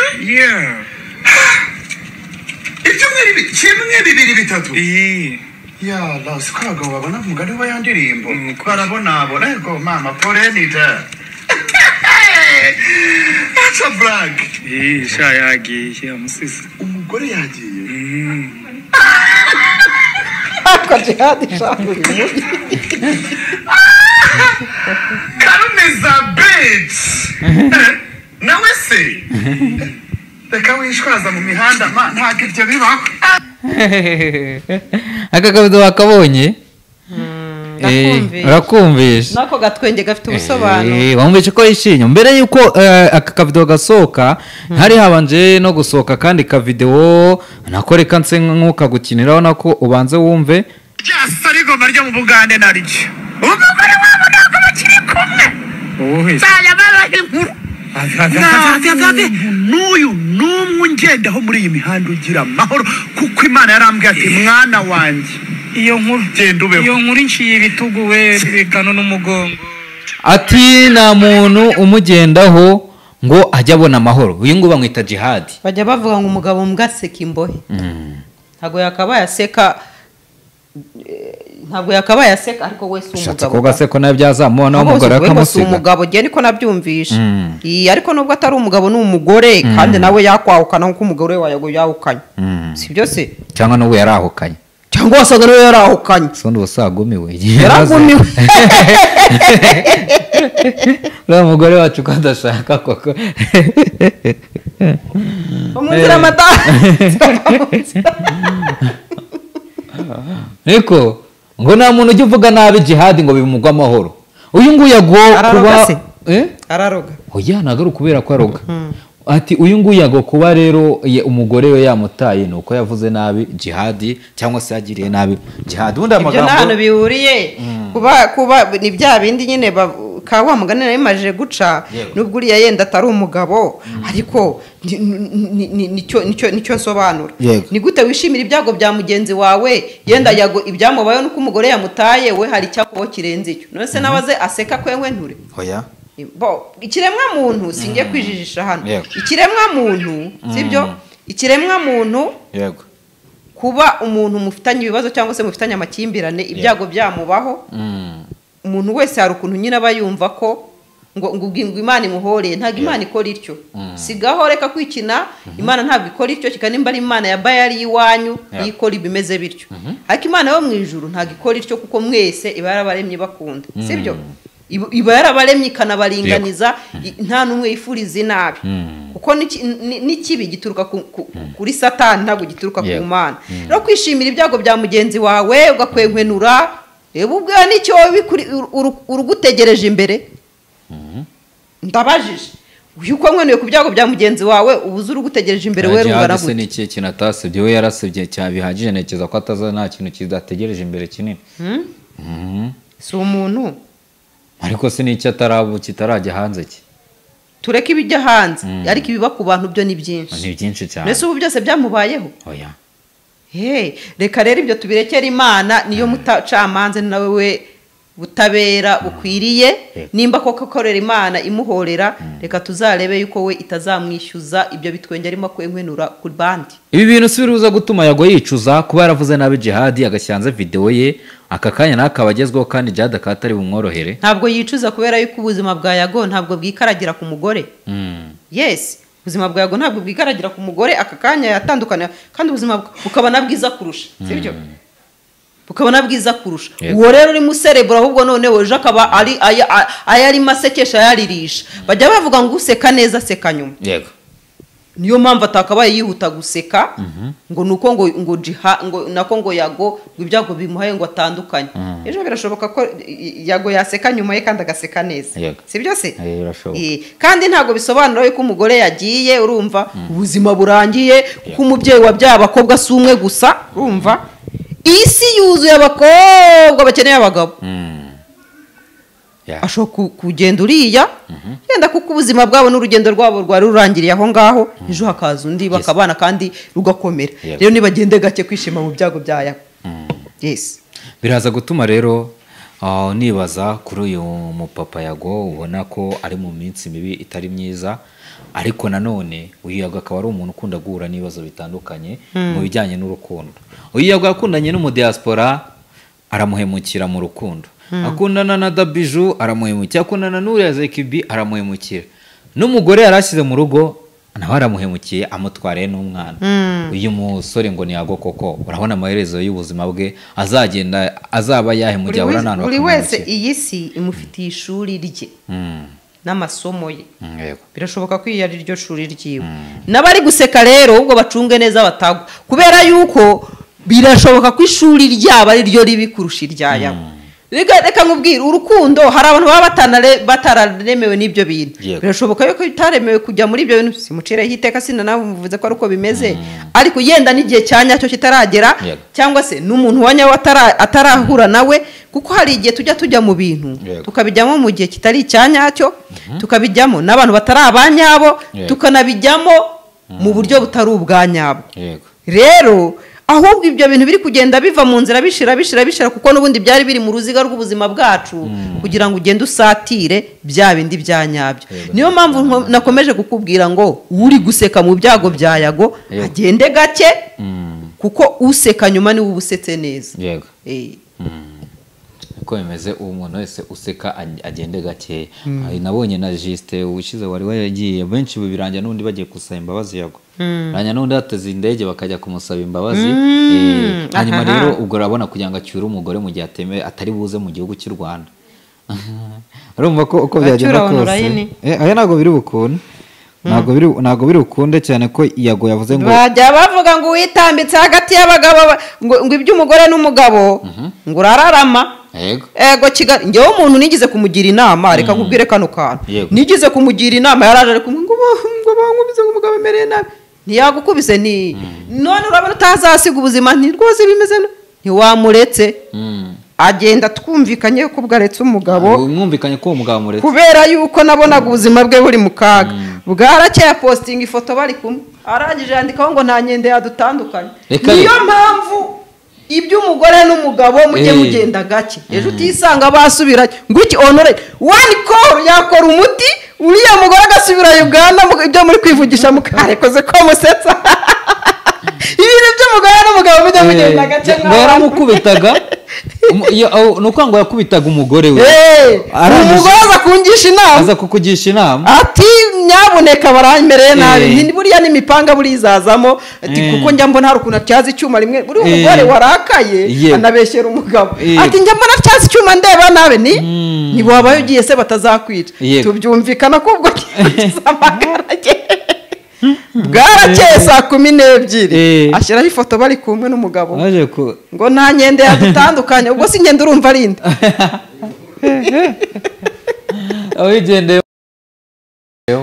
ibyumweru 3 ya lasi ko abagabo babona umugani wa yandirimbo barabona ego mama porenita that's a brag sha yagiye amusisi umugore yagiye ako Jihadi shanguri Karuneza bitch nawe se reka wishwaza mu mihanda ntabwo ibyo bibaho aka kavido wakabonye urakumvisha nako gatwenge gafite ubusobanuro wumvishe ko yishimye mbere yuko aka kavido gasohoka hari habanje no gusohoka kandi kavido nako reka nse nk'ukagukiniraho nako ubanze wumve ariko baryo mu Bugande naryo umugore wabo ntabwo bakiri kumwe saya baraye inkuru n'uyu n'umwe ungendaho muri iyi mihanda ugira amahoro kuko Imana yarambwiye ati mwana wanjye iyo nkuru genda ubeho iyo nkuru inshiye ibitugu we bikano n'umugongo ati nta muntu umugendaho ngo ajya abona amahoro uyu nguyu bamwita Jihadi bajya bavuga ngo umugabo mbwaseka imbohe ntabwo yakabaye aseka ariko we si umugabo ko gaseko nayo byazamubona umugore akamusiga umugabo giye niko nabyumvisha ariko nubwo atari umugabo ni umugore kandi nawe yakwahukana nk'uko umugore we yahukanye si byo se cyangwa n'ubu yarahukanye cyangwa wasaga nawe yarahukanye sondi wasagumiwe yaragumiwe uriya mugore wacu ko adashaka koko umuzira amata niko ngo nta muntu ujya uvuga nabi Jihadi ngo bimugwe amahoro uyu nguyu yago kuba araroga oya ntabwo ari ukubera ko aroga ati uyu nguyu yago kuba rero umugore we yamutaye ni uko yavuze nabi Jihadi cyangwa se yagiriye nabi Jihadi ubundi amagambo ibyo nta hantu bihuriye kuba ni bya bindi nyine ka wa mugani nawe imajije guca nubwo uriya yenda atari umugabo ariko nicyo nsobanura ni gute wishimira ibyago bya mugenzi wawe yenda yago ibyamubayeho nuko umugore yamutaye we hari icyakubaho kirenze icyo none se nabaze aseka kwenkwe nture oya ikiremwa muntu singiye kwijijisha hano ikiremwa muntu sibyo ikiremwa muntu yego kuba umuntu mufitanye ibibazo cyangwa se mufitanye amakimbirane ibyago byamubaho umuntu wese hari ukuntu nyine aba yumva ko ngo Imana imuhoreye ntabwo Imana ikora ityo sigaho reka kwikina Imana ntabwo ikora ityo kikanimba ari Imana ya bayari y'iwanyu ikora ibimeze bityo ariko Imana yo mu ijuru ntabwo ikora ityo kuko mwese iba yarabaremye bakunda sibyo iba yarabaremye ikanabaringaniza nta n'umwe yifuriza inabi kuko n'ikibi gituruka kuri satani ntabwo gituruka ku mana rero kwishimira ibyago bya mugenzi wawe ugakwenkwenura reba ubwo nicyo urugutegereje imbere ndabajije yuko nkwenuye ku byago bya mugenzi wawe ubuze urugutegereje imbere we rungana gute ni ikihe kintu atasebye we yarasebye cyabihagije ntekereza ko ataza nta kintu kidategereje imbere kinini si umuntu ariko se n'icyo atarabu kitarajya hanze ki tureke ibijya hanze ariko ibiba ku bantu byo ni byinshi ni byinshi cyane mbese ubu byose byamubayeho oya reka rero ibyo tubirekera imana niyo mutacamanza nawe we butabera bukwiriye nimba koko akorera imana imuhorera reka tuzarebe yuko we itazamwishyuza ibyo bitwenge arimo kwenkwenura ku bandi ibi bintu si biruza gutuma Yago yicuza kuba yaravuze nabi Jihad agashyanza video ye aka kanya nakaba agezweho kandi Jihad akatari bumworohere ntabwo yicuza kubera yuko ubuzima bwa Yago ntabwo bwikaragira ku mugore yes ubuzima bwa Yago ntabwo bwikaragira ku mugore aka kanya yatandukana kandi ubuzima bukaba nabwiza kurusha sibyo ukabona bwiza kurusha uwo rero uri muserebura ahubwo none weje akaba ari ayari masekesha yaririsha bajya bavuga ngo useka neza seka nyuma yego niyo mpamvu atakabaye yihuta guseka ngo nuko ngo nako ngo Yago ibyago bimuhaye ngo atandukanye ejo birashoboka ko Yago yaseka nyuma ye kandi agaseka neza si byo se kandi ntago bisobanura yuko umugore yagiye urumva ubuzima burangiye kuko umubyeyi wabyaye abakobwa si umwe gusa urumva isi yuzuye abakobwa bakeneye abagabo ashobora kugenda uriya yenda kuko ubuzima bwabo n'urugendo rwabo rwari rurangiriye aho ngaho ejo hakaza undi bakabana kandi rugakomera rero nibagende gake kwishima mu byago bya Yago biraza gutuma rero nibaza kuri uyu mupapa Yago ubona ko ari mu minsi mibi itari myiza ariko nanone uyu Yago akaba ari umuntu ukunda guhura n'ibibazo bitandukanye mu bijyanye n'urukundo uyu Yago yakundanye n'umudiaspora aramuhemukira mu rukundo akundana na Dabiju aramuhemukira akundana n'uriya Zekibi aramuhemukira n'umugore yarashyize mu rugo nawe aramuhemukiye amutwariye n'umwana uyu musore ngo ni Yago koko urabona amaherezo y'ubuzima bwe azagenda azaba yahemukira ahura n'abantu buri wese iyi si imufitiye ishuri rye n'amasomo ye birashoboka ko iyo ari ryo shuri ryiwe n'abari guseka rero ubwo bacunge neza batagwa kubera yuko birashoboka ko ishuri ryabo ari ryo ribi kurusha irya Yago reka nkubwire urukundo hari abantu baba batararemewe n'ibyo bintu birashoboka yuko utaremewe kujya muri ibyo bintu simucireho iteka sina nawe muvuze ko ari uko bimeze ariko yenda n'igihe cya nyacyo kitaragera cyangwa se n'umuntu wa nyawe atarahura nawe kuko hari igihe tujya mu bintu tukabijyamo mu gihe kitari icya nyacyo tukabijyamo n'abantu batari abanyabo tukanabijyamo mu buryo butari ubwa nyabo rero ahubwo ibyo bintu biri kugenda biva mu nzira bishira kuko n'ubundi byari biri mu ruziga rw'ubuzima bwacu kugira ngo ugende usatire bya bindi bya nyabyo niyo mpamvu nakomeje kukubwira ngo uri guseka mu byago bya Yago agende gake kuko useka nyuma niwe ubusetse neza yego uko bimeze uwo muntu wese useka agende gake nabonye na Juste ushize wari wagiye benshi birangira n'undi bagiye gusaba imbabazi Yago ranya n'undi ateze indege bakajya kumusaba imbabazi hanyuma rero ubwo urabona kugira ngo acyure umugore mu gihe atemewe atari buze mu gihugu cy'u Rwanda urumva ko uko byagenda kose aya ntabwo biri bukunde ntabwo biri bukunde cyane ko Yago yavuze ngo bajya bavuga ngo witambitse hagati y'abagabo ngo iby'umugore n'umugabo ngo urararama ego Kigali ngewe umuntu nigize kumugira inama reka nkubwire kano kantu nigize kumugira inama yaraje ariko ngo bankubize ngo umugabo emereye nabi ntiyagukubise ni none urabona utazasiga ubuzima rwose bimeze ntiwamuretse agenda twumvikanye ko bwaretse umugabo mwumvikanye ko umugabo muretse kubera yuko nabonaga ubuzima bwe buri mu kaga bwarakeye postinga ifoto bari kumwe arangije yandikaho ngo nta nyende yadutandukanye niyo mpamvu iby'umugore n'umugabo mujye mugenda gake ejo utisanga basubiranye ngo iki honore one call yakora umuti uriya mugore agasubira Uganda ibyo muri kwivugisha mukarekoze ko musetsa ibintu by'umugore n'umugabo mujye mugenda gake mukubitaga nuko ngo yakubitaga umugore we umugore aza kukugisha inama ati nyabuneka baranmereye nabi buriya n'imipanga burizazamo kuko njya mbona hari ukuntu atyaza icyuma rimwe buri umugore warakaye anabeshyera umugabo ati njya mbona cyasi cyuma ndeba nabe ni wabaye ugiye se batazakwica tubyumvikana ko ubwo kizabagarage bwarakeye saa 12 ashyiraho ifoto bari kumwe n'umugabo ngo nta nkende yadutandukanye ubwo si nkende urumva arinde awigendeye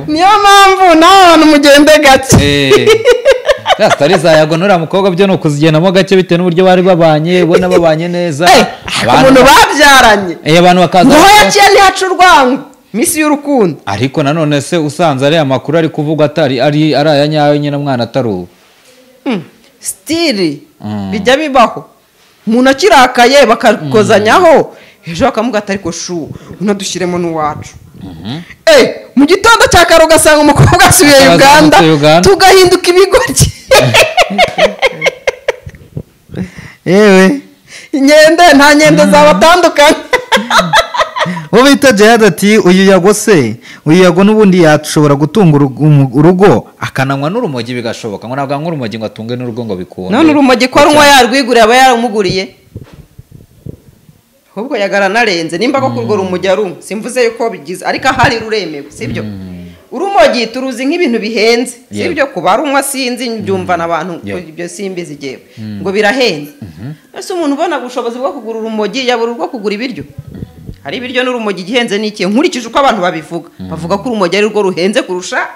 niyo mpamvu n'abantu mugende gake atari za Yago nura mukobwa byo no kuzigendamo gake bitewe n'uburyo bari babanye ubona babanye neza abantu babyaranye abantu bakaza ngo yaciye ntihaca urwango misi y'urukundo ariko nanone se usanze ari amakuru ari kuvuga atari ari aya nyayo nyine mwana ataru stili bijya bibaho umuntu akirakaye bakakozanyaho ejo bakamuga atari ko shu unadushyiremo n'uwacu mu gitondo cya kare ugasanga umukobwa asubiye Uganda tugahinduka ibigoryi yewe inkende nta nkende zabatandukanye uwo bita Jihad ati uyu Yago n'ubundi yashobora gutunga urugo akananywa n'urumogi bigashoboka ngo ntabwo anywa urumogi ngo atunge n'urugo ngo bikunde none urumogi ko runywa yarwiguriye aba yaramuguriye ahubwo yagaranarenze nimba ko kurwo rumogi ari simvuze yuko bigize ariko ahari ruremewe sibyo urumogi turuzi nk'ibintu bihenze sibyo kuba runywa sinzi byumva n'abantu ibyo simbizi giye ngo birahenze ese umuntu ubona ubushobozi bwo kugura urumogi yabura urwo kugura ibiryo hari ibiryo n'urumogi gihenze n'iki nkurikije uko abantu babivuga bavuga ko urumogi ari rwo ruhenze kurusha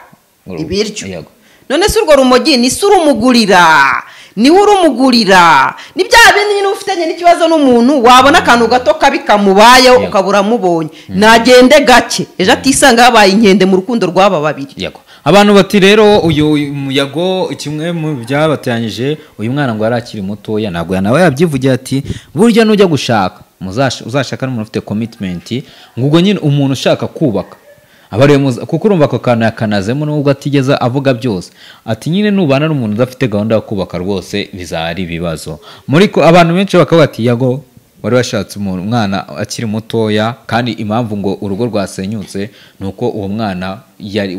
ibiryo none se urwo rumogi ni se urumugurira niwe urumugurira ni bya bindi nyine ufitanye n'ikibazo n'umuntu wabona akantu gato kabi kamubayeho ukabura mubonye nagende gake ejo atisanga habaye inkende mu rukundo rw'aba babiri abantu bati rero uyu Yago kimwe mu byabatanyije uyu mwana ngo yari akiri mutoya ntabwo nawe yabyivugiye ati burya nujya gushaka uzashaka n'umuntu ufite commitment ngo ubwo nyine umuntu ushaka kubaka kuko urumva ako kantu yakanazemo nubwo atigeze avuga byose ati nyine nubana n'umuntu udafite gahunda yo kubaka rwose bizari ibibazo muri ko abantu benshi bakavuga ati Yago wari washatse umwana akiri mutoya kandi impamvu ngo urugo rwasenyutse nuko uwo mwana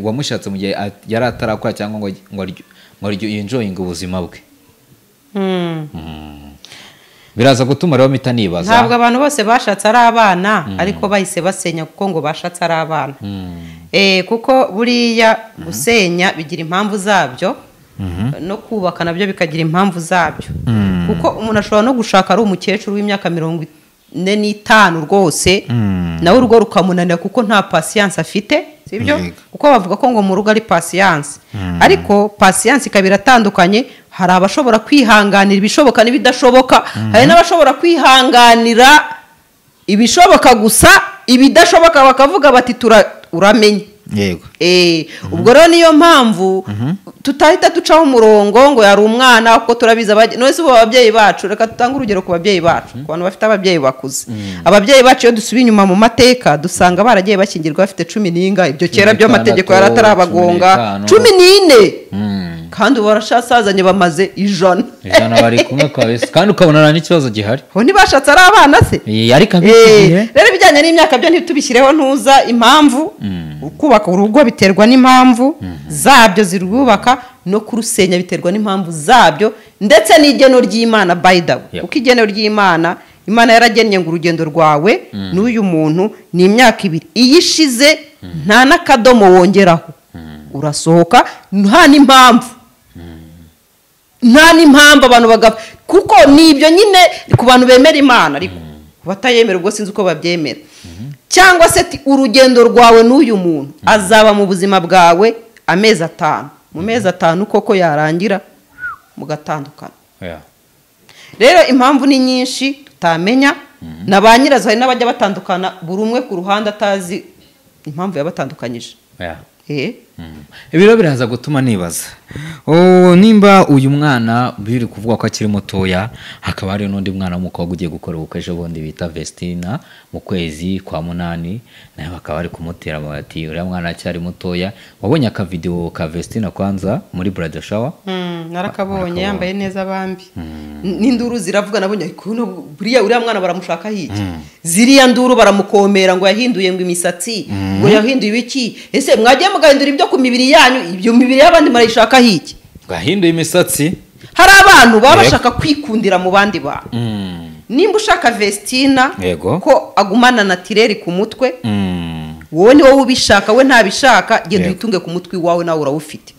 wamushatse mu gihe yari atarakora cyangwa ngo yinjoyinge ubuzima bwe biraza gutuma rero mpita nibaza ntabwo abantu bose bashatse ari abana ariko bahise basenya kuko ngo bashatse ari abana kuko buriya gusenya bigira impamvu zabyo no kubaka nabyo bikagira impamvu zabyo kuko umuntu ashobora no gushaka ari umukecuru w'imyaka 45 rwose nawe urugo rukamunanira kuko nta patience afite sibyo kuko bavuga ko ngo mu rugo ari patience ariko patience ikabira atandukanye hari abashobora kwihanganira ibishoboka n'ibidashoboka hari n'abashobora kwihanganira ibishoboka gusa ibidashoboka bakavuga bati uramenye yego ubwo rero niyo mpamvu tutahita ducaho umurongo ngo yari umwana kuko turabiza none se ubu ababyeyi bacu reka tutange urugero ku babyeyi bacu ku bantu bafite ababyeyi bakuze ababyeyi bacu iyo dusubiye inyuma mu mateka dusanga baragiye bakingirwa bafite 10 ibyo kera byo amategeko yari atarabagonga 14 kandi barashasazanye bamaze 100 bari kumwe kabisa kandi ukabona n'ikibazo gihari ho ntibashatse ari abana se ariko abigiye rero bijyanye n'imyaka byo ntitubishyireho ntuza impamvu kubaka urugo biterwa n'impamvu zabyo zirwubaka no kurusenya biterwa n'impamvu zabyo ndetse n'igeno ry'Imana by the way kuko igeno ry'Imana Imana yaragennye ngo urugendo rwawe n'uyu muntu ni imyaka 2 iyishize nta nakadomo wongeraho urasohoka nta n'impamvu abantu bagapfa kuko nibyo nyine ku bantu bemera Imana ariko batayemera ubwo sinzi uko babyemera cyangwa se urugendo rwawe n'uyu muntu azaba mu buzima bwawe amezi 5 mu mezi 5 koko yarangira mugatandukana rero impamvu ni nyinshi tutamenya na ba nyirazo hari n'abajya batandukana buri umwe ku ruhande atazi impamvu yabatandukanyije ibiro biraza gutuma nibaza nimba uyu mwana biri kuvuga ko akiri mutoya hakaba hari n'undi mwana w'umukobwa ugiye gukora ubukwe ejo bundi bita Vestina mu kwezi kwa 8 nawe bakaba bari kumutera amabati uriya mwana acyari mutoya wabonye akavideo ka Vestina kwanza muri bridal shower narakabonye yambaye neza bambi n'induru ziravuga nabonye kuno buriya uriya mwana baramushaka hiki ziriya nduru baramukomera ngo yahinduye ngo imisatsi ngo yahinduye ibiki ese mwagiye mugahindura ibyo ku mibiri yanyu ibyo mibiri y'abandi marayishaka hiki gahinduye imisatsi hari abantu baba bashaka kwikundira mu bandi bantu nimba ushaka Vestina Yego. ko agumana natireri ku mutwe wowe ni wowe ubishaka we ntabishaka genda uyitunge ku mutwe wawe nawe urawufite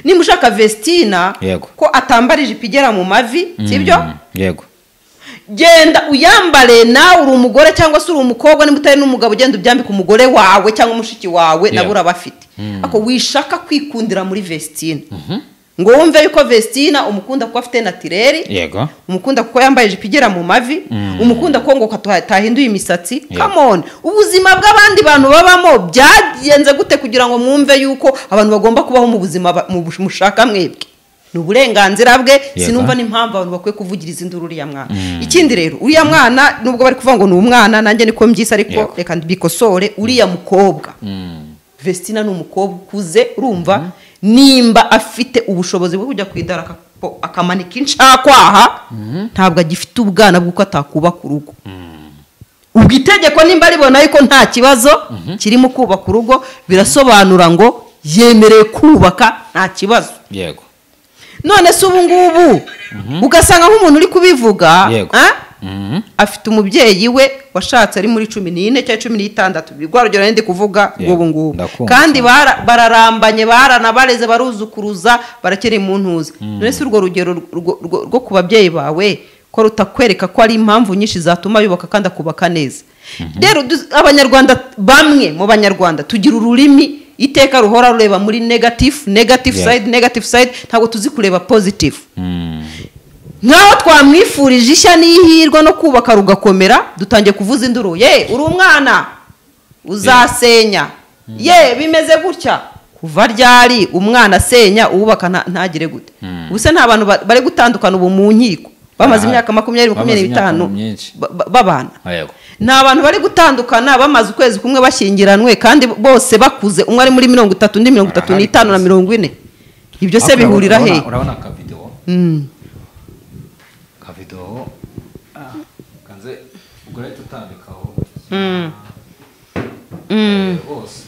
nimba ushaka Vestina ko atambarije ipigera mu mavi sibyo yego genda uyambare nawe uri umugore cyangwa se uri umukobwa nimba utari n'umugabo genda ubyambike umugore wawe cyangwa umushiki wawe nabo urabafite ako wishaka kwikundira muri Vestina ngo wumve yuko Vestina umukunda kuko afite natireri yego umukunda kuko yambaye ipigera mu mavi umukunda ko ngo tahinduye imisatsi come on ubuzima bw'abandi bantu babamo byagenze gute kugira ngo mwumve yuko abantu bagomba kubaho mu buzima mushaka mwebwe ni uburenganzira bwe sinumva n'impamvu abantu bakwiye kuvugiriza induru uriya mwana ikindi rero uriya mwana nubwo bari kuvuga ngo ni umwana nanjye niko mbyise ariko reka mbikosore uriya mukobwa Vestina ni umukobwa ukuze urumva nimba afite ubushobozi bwo kujya kwidara akamanika incakwaha ntabwo agifite ubwana bw'uko atakubaka urugo ubwo itegeko nimba ribona yuko nta kibazo kirimo kubaka urugo birasobanura ngo yemerewe kubaka nta kibazo yego none se ubu ngubu ugasanga nk'umuntu uri kubivuga afite umubyeyi we washatse ari muri 14 cyangwa 16 rwa rugero ndi kuvuga ubu ngubu kandi bararambanye baranabareze baruzukuruza barakeri mu ntuzi none se urwo rugero rwo ku babyeyi bawe ko rutakwereka ko ari impamvu nyinshi zatuma yubaka kandi akubaka neza rero abanyarwanda bamwe mu banyarwanda tugira ururimi iteka ruhora rureba muri negative side ntabwo tuzi kureba positive nkaho twamwifurije ishya n'ihirwa no kubaka rugakomera dutangiye kuvuza induru uri umwana uzasenya bimeze gutya kuva ryari umwana asenya uwubaka ntagire gute ubuse nta bantu bari gutandukana ubu mu nkiko bamaze imyaka 20-25 babana nta bantu bari gutandukana bamaze ukwezi kumwe bashyingiranwe kandi bose bakuze umwe ari muri 30 undi 35 na 40 ibyo se bihurira he urabona ka video kanze ugure tutandikaho bose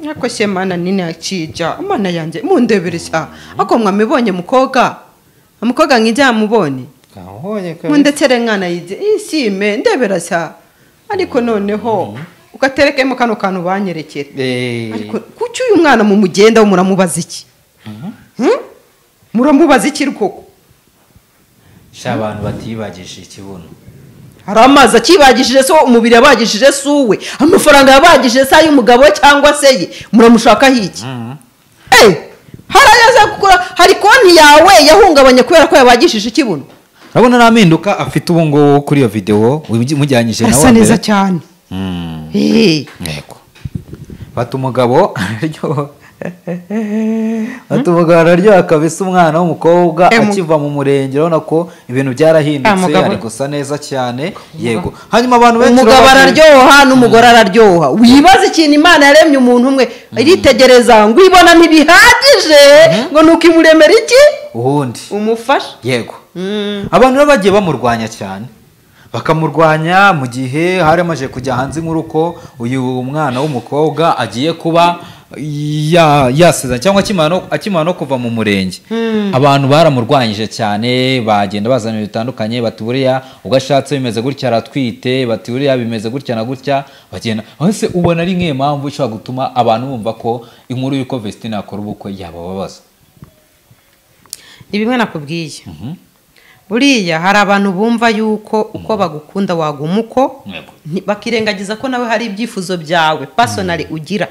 nako shemana nini akija umana yanjye mundeberesha ako mwamibonye mukobwa nkijya mubone mundetere nkana yije isime ndeberasha ariko noneho ugaterekemo kano kantu banyerekere ariko kuki uyu mwana mu mugenda muramubaza iki muramubaza iki rukoko abantu batibagishije ikibuno hari amazi akibagishije so umubiri yabagishije suwe amafaranga yabagishije sa y'umugabo cyangwa se ye muramushaka hiki harayaza gukora hari konti yawe yahungabanye kubera ko yabagishije ikibuno urabona naminduka afite ubu ngo kuri iyo video mujyanyije nawe asa neza cyane yego bata umugabo araryoha kabisa umwana w'umukobwa akiva mu murenge urabona ko ibintu byarahindutse ari gusa neza cyane yego hanyuma abantu benshi umugabo araryoha n'umugore araryoha wibaza ikintu Imana yaremye umuntu umwe iritegereza ngo ibona ntibihagije ngo nuko imuremera iki ubundi umufasha yego abantu rero bagiye bamurwanya cyane bakamurwanya mu gihe hari amaje kujya hanze inkuru ko uyu mwana w'umukobwa agiye kuba yaseza cyangwa akimana no kuva mu murenge abantu baramurwanyije cyane bagenda bazana bitandukanye batuburiya ugashatse bimeze gutya aratwite batuburiya bimeze gutya na gutya bagenda hose ubona ari nk'iyo mpamvu ishobora gutuma abantu bumva ko inkuru y'uko Vestina akora ubukwe yabababaza ibimwe nakubwiye buriya hari abantu bumva yuko uko bagukunda waguma uko bakirengagiza ko nawe hari ibyifuzo byawe personally ugira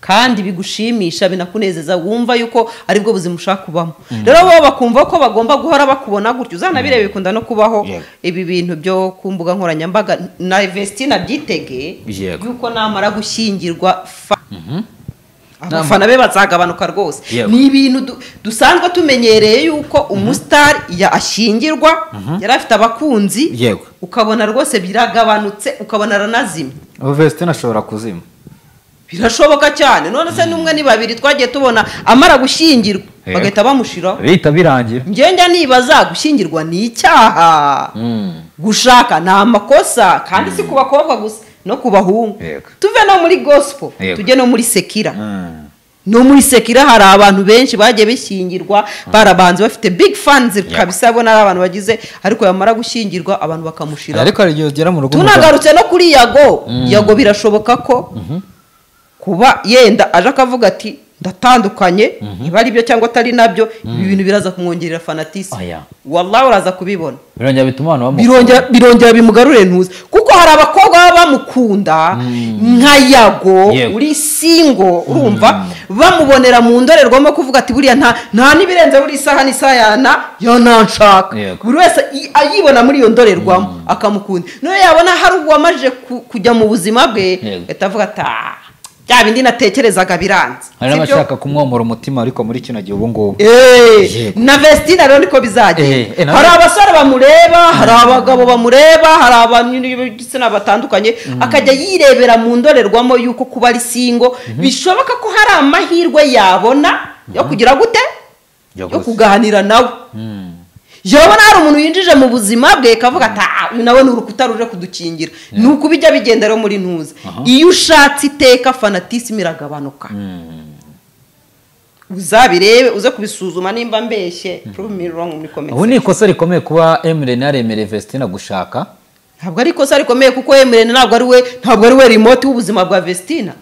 kandi bigushimisha binakunezeza wumva yuko ari bwo buzima ushaka kubamo rero bo bakumva ko bagomba guhora bakubona gutyo uzanabirebe bikunda no kubaho ibi bintu byo ku mbuga nkoranyambaga na Vestina byitege yuko namara gushyingirwa abafana be bazagabanuka rwose ni ibintu dusanzwe tumenyereye yuko umustar ashyingirwa yari afite abakunzi ukabona rwose biragabanutse ukabona aranazimye Vestina ashobora kuzima birashoboka cyane none se n'umwe ni babiri twagiye tubona amara gushyingirwa bagahita bamushiraho bihita birangira ngenda nibaza gushyingirwa ni icyaha gushaka ni amakosa kandi si ku bakobwa gusa no ku bahungu tuve no muri gospel tujye no muri sekira no muri sekira hari abantu benshi bagiye bishyingirwa barabanze bafite big fans kabisa abona ari abantu bagize ariko yamara gushyingirwa abantu bakamushira ariko hari igihe ugera mu rugo tunagarutse no kuri yago birashoboka ko kuba yenda aje akavuga ati ndatandukanye niba ari byo cyangwa atari nabyo ibi bintu biraza kumwongerera fanatisme wallahi uraza kubibona birongera bimugarure ntuze kuko hari abakobwa baba bamukunda nka Yago uri singo urumva bamubonera mu ndorerwamo kuvuga ati buriya nta nibirenze buri isaha n'isayana yo nanshaka buri wese ayibona muri iyo ndorerwamo akamukunda none yabona hari uwamaje kujya mu buzima bwe atavuga ati bya bindi natekerezaga biranze hari n'abashaka kumwomora umutima ariko muri kino gihe ubu ngubu na Vestina rero niko bizajya hari abasore bamureba hari abagabo bamureba hari abantu b'igitsina batandukanye akajya yirebera mu ndorerwamo yuko kuba ari singo bishoboka ko hari amahirwe yabona yo kugira gute yo kuganira nawe yabona hari umuntu yinjije mu buzima bwe kavuga ati nawe ni urukuta ruje kudukingira ni uko bijya bigenda rero muri ntuza iyo ushatse iteka fanatisme iragabanuka uzabirebe uze kubisuzuma nimba mbeshye prove me wrong muri comment ubu ni ikosa rikomeye kuba Emre naremere Vestina gushaka ntabwo ari ikosa rikomeye kuko Emre ntabwo ari we remote w'ubuzima bwa Vestina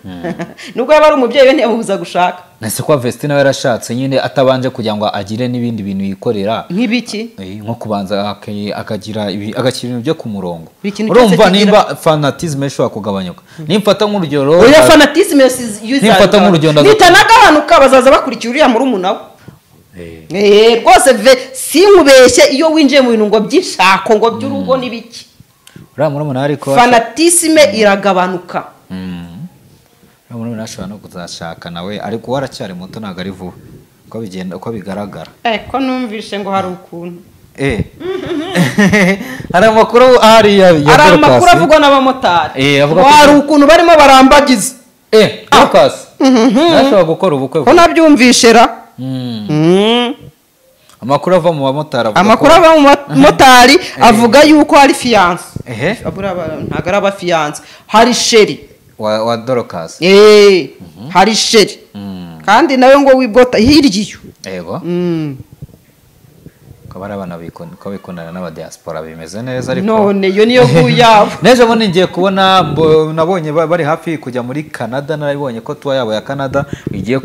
nubwo yaba ari umubyeyi we ntiyamubuza gushaka nase kwa Vestina yarashatse nyine atabanje kugira ngo agire n'ibindi bintu yikorera nk'ibiki nko kubanza akagira ibintu byo ku murongo urumva nimba fanatisme ishobora kugabanyuka nimfata nk'urugero oya fanatisme nimfata nk'urugero nitanagabanuka bazaza bakurikira uriya muri umunawe rwose sinkubeshye iyo winjiye mu bintu ngo by'ishako ngo by'urugo n'ibiki fanatisme iragabanuka umuntu ashobora no kuzashaka nawe ariko waracyari muto ntabwo ari vuba uko bigenda uko bigaragara ko numvishe ngo hari ukuntu hari amakuru ahari hari amakuru avugwa n'abamotari hari ukuntu barimo barambagiza Lucas ntashobora gukora ubukwe ko nabyumvishe ra amakuru ava mu bamotari avuga yuko hari fiance ntabwo ari abafiance hari sheri wa Dorcas hari sheri kandi nawe ngo wibota hirya iyo yego ko bari abana bikundana n'abadiaspora bimeze neza ariko none yo niyo guyabo neje bo ngiye kubona nabonye bari hafi kujya muri Canada narabonye ko tuwa yabo ya Canada igiye